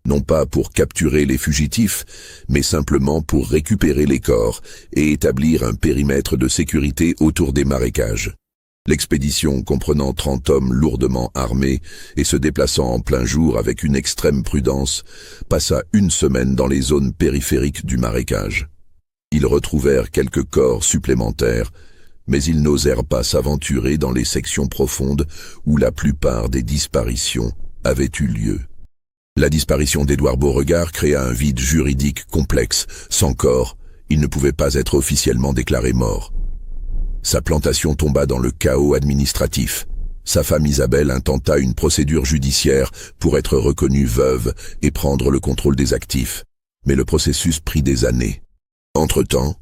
non pas pour capturer les fugitifs, mais simplement pour récupérer les corps et établir un périmètre de sécurité autour des marécages. L'expédition, comprenant 30 hommes lourdement armés et se déplaçant en plein jour avec une extrême prudence, passa 1 semaine dans les zones périphériques du marécage. Ils retrouvèrent quelques corps supplémentaires, mais ils n'osèrent pas s'aventurer dans les sections profondes où la plupart des disparitions avaient eu lieu. La disparition d'Édouard Beauregard créa un vide juridique complexe. Sans corps, il ne pouvait pas être officiellement déclaré mort. Sa plantation tomba dans le chaos administratif. Sa femme Isabelle intenta une procédure judiciaire pour être reconnue veuve et prendre le contrôle des actifs. Mais le processus prit des années. Entre-temps,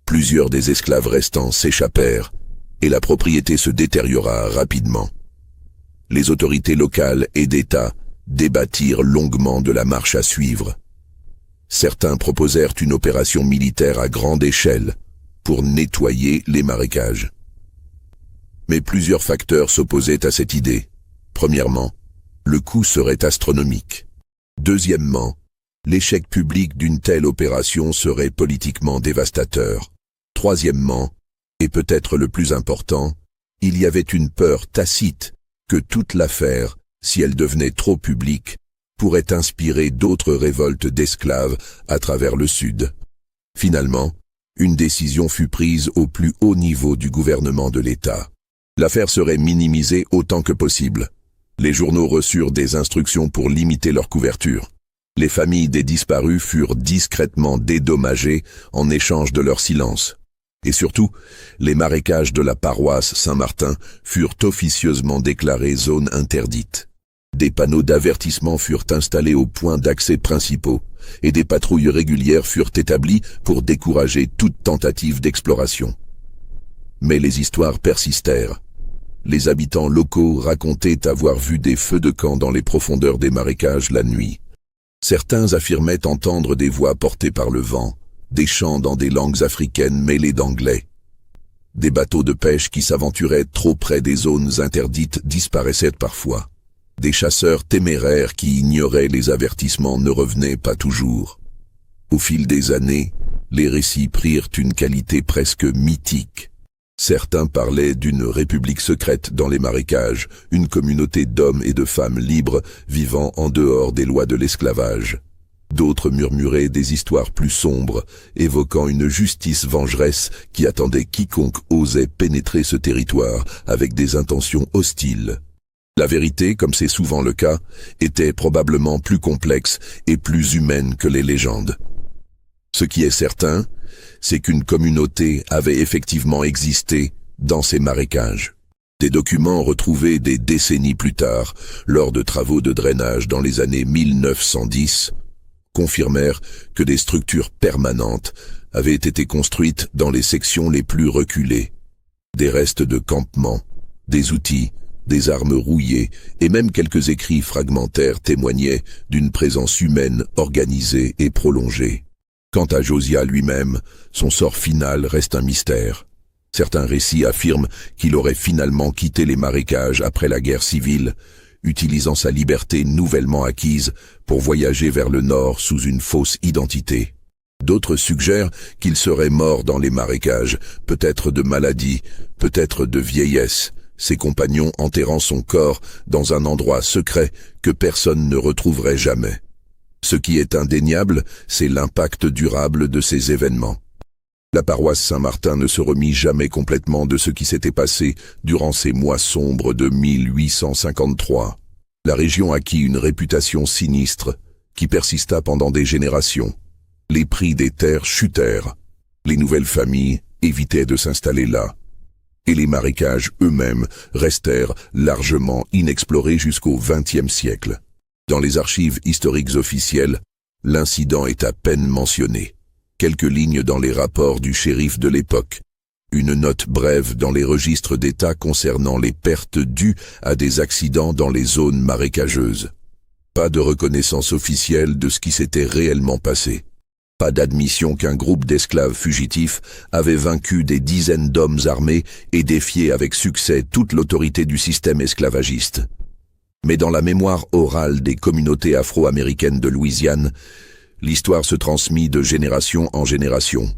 plusieurs des esclaves restants s'échappèrent et la propriété se détériora rapidement. Les autorités locales et d'État débattirent longuement de la marche à suivre. Certains proposèrent une opération militaire à grande échelle pour nettoyer les marécages. Mais plusieurs facteurs s'opposaient à cette idée. Premièrement, le coût serait astronomique. Deuxièmement, l'échec public d'une telle opération serait politiquement dévastateur. Troisièmement, et peut-être le plus important, il y avait une peur tacite que toute l'affaire, si elle devenait trop publique, pourrait inspirer d'autres révoltes d'esclaves à travers le Sud. Finalement, une décision fut prise au plus haut niveau du gouvernement de l'État. L'affaire serait minimisée autant que possible. Les journaux reçurent des instructions pour limiter leur couverture. Les familles des disparus furent discrètement dédommagées en échange de leur silence. Et surtout, les marécages de la paroisse Saint-Martin furent officieusement déclarés zone interdite. Des panneaux d'avertissement furent installés aux points d'accès principaux, et des patrouilles régulières furent établies pour décourager toute tentative d'exploration. Mais les histoires persistèrent. Les habitants locaux racontaient avoir vu des feux de camp dans les profondeurs des marécages la nuit. Certains affirmaient entendre des voix portées par le vent, des chants dans des langues africaines mêlées d'anglais. Des bateaux de pêche qui s'aventuraient trop près des zones interdites disparaissaient parfois. Des chasseurs téméraires qui ignoraient les avertissements ne revenaient pas toujours. Au fil des années, les récits prirent une qualité presque mythique. Certains parlaient d'une république secrète dans les marécages, une communauté d'hommes et de femmes libres vivant en dehors des lois de l'esclavage. D'autres murmuraient des histoires plus sombres, évoquant une justice vengeresse qui attendait quiconque osait pénétrer ce territoire avec des intentions hostiles. La vérité, comme c'est souvent le cas, était probablement plus complexe et plus humaine que les légendes. Ce qui est certain, c'est qu'une communauté avait effectivement existé dans ces marécages. Des documents retrouvés des décennies plus tard, lors de travaux de drainage dans les années 1910, confirmèrent que des structures permanentes avaient été construites dans les sections les plus reculées. Des restes de campements, des outils, des armes rouillées et même quelques écrits fragmentaires témoignaient d'une présence humaine organisée et prolongée. Quant à Josiah lui-même, son sort final reste un mystère. Certains récits affirment qu'il aurait finalement quitté les marécages après la guerre civile, utilisant sa liberté nouvellement acquise pour voyager vers le nord sous une fausse identité. D'autres suggèrent qu'il serait mort dans les marécages, peut-être de maladie, peut-être de vieillesse, ses compagnons enterrant son corps dans un endroit secret que personne ne retrouverait jamais. Ce qui est indéniable, c'est l'impact durable de ces événements. La paroisse Saint-Martin ne se remit jamais complètement de ce qui s'était passé durant ces mois sombres de 1853. La région acquit une réputation sinistre qui persista pendant des générations. Les prix des terres chutèrent. Les nouvelles familles évitaient de s'installer là. Et les marécages eux-mêmes restèrent largement inexplorés jusqu'au XXe siècle. Dans les archives historiques officielles, l'incident est à peine mentionné. Quelques lignes dans les rapports du shérif de l'époque. Une note brève dans les registres d'État concernant les pertes dues à des accidents dans les zones marécageuses. Pas de reconnaissance officielle de ce qui s'était réellement passé. Pas d'admission qu'un groupe d'esclaves fugitifs avait vaincu des dizaines d'hommes armés et défié avec succès toute l'autorité du système esclavagiste. Mais dans la mémoire orale des communautés afro-américaines de Louisiane, l'histoire se transmit de génération en génération.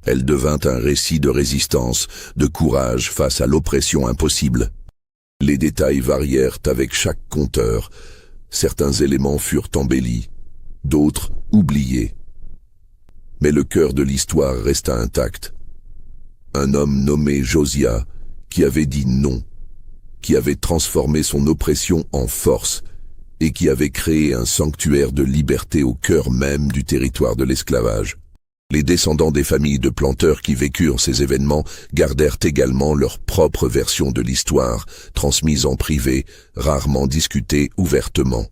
Elle devint un récit de résistance, de courage face à l'oppression impossible. Les détails varièrent avec chaque conteur. Certains éléments furent embellis, d'autres oubliés. Mais le cœur de l'histoire resta intact. Un homme nommé Josiah, qui avait dit non, qui avait transformé son oppression en force et qui avait créé un sanctuaire de liberté au cœur même du territoire de l'esclavage. Les descendants des familles de planteurs qui vécurent ces événements gardèrent également leur propre version de l'histoire, transmise en privé, rarement discutée ouvertement.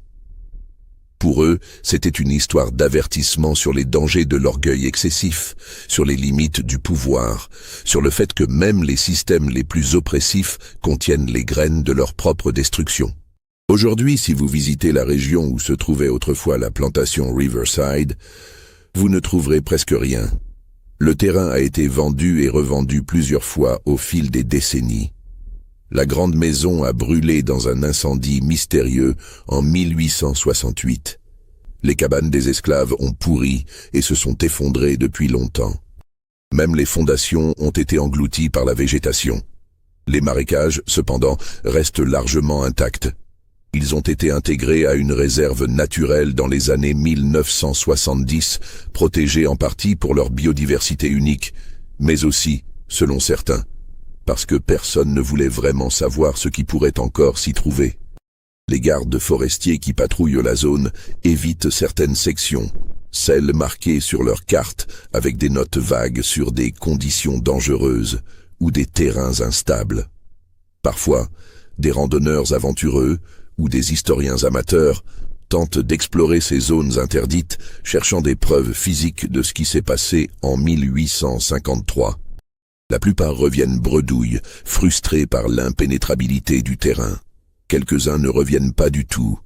Pour eux, c'était une histoire d'avertissement sur les dangers de l'orgueil excessif, sur les limites du pouvoir, sur le fait que même les systèmes les plus oppressifs contiennent les graines de leur propre destruction. Aujourd'hui, si vous visitez la région où se trouvait autrefois la plantation Riverside, vous ne trouverez presque rien. Le terrain a été vendu et revendu plusieurs fois au fil des décennies. La grande maison a brûlé dans un incendie mystérieux en 1868. Les cabanes des esclaves ont pourri et se sont effondrées depuis longtemps. Même les fondations ont été englouties par la végétation. Les marécages, cependant, restent largement intacts. Ils ont été intégrés à une réserve naturelle dans les années 1970, protégés en partie pour leur biodiversité unique, mais aussi, selon certains, parce que personne ne voulait vraiment savoir ce qui pourrait encore s'y trouver. Les gardes forestiers qui patrouillent la zone évitent certaines sections, celles marquées sur leur carte avec des notes vagues sur des conditions dangereuses ou des terrains instables. Parfois, des randonneurs aventureux ou des historiens amateurs tentent d'explorer ces zones interdites, cherchant des preuves physiques de ce qui s'est passé en 1853. La plupart reviennent bredouilles, frustrés par l'impénétrabilité du terrain. Quelques-uns ne reviennent pas du tout,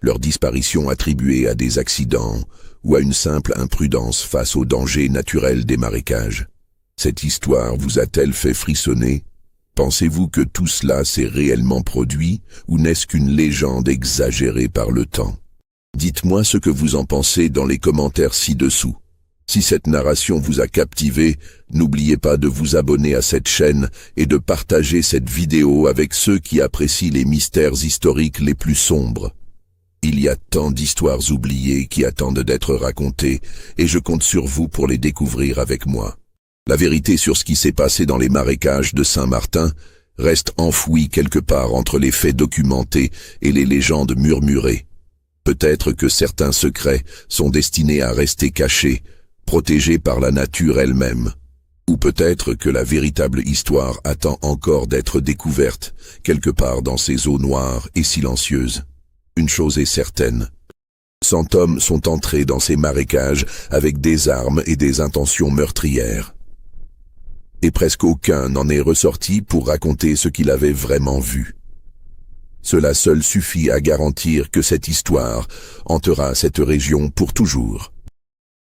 leur disparition attribuée à des accidents ou à une simple imprudence face aux dangers naturels des marécages. Cette histoire vous a-t-elle fait frissonner? Pensez-vous que tout cela s'est réellement produit ou n'est-ce qu'une légende exagérée par le temps? Dites-moi ce que vous en pensez dans les commentaires ci-dessous. Si cette narration vous a captivé, n'oubliez pas de vous abonner à cette chaîne et de partager cette vidéo avec ceux qui apprécient les mystères historiques les plus sombres. Il y a tant d'histoires oubliées qui attendent d'être racontées et je compte sur vous pour les découvrir avec moi. La vérité sur ce qui s'est passé dans les marécages de Saint-Martin reste enfouie quelque part entre les faits documentés et les légendes murmurées. Peut-être que certains secrets sont destinés à rester cachés, protégés par la nature elle-même. Ou peut-être que la véritable histoire attend encore d'être découverte, quelque part dans ces eaux noires et silencieuses. Une chose est certaine. 100 hommes sont entrés dans ces marécages avec des armes et des intentions meurtrières. Et presque aucun n'en est ressorti pour raconter ce qu'il avait vraiment vu. Cela seul suffit à garantir que cette histoire hantera cette région pour toujours.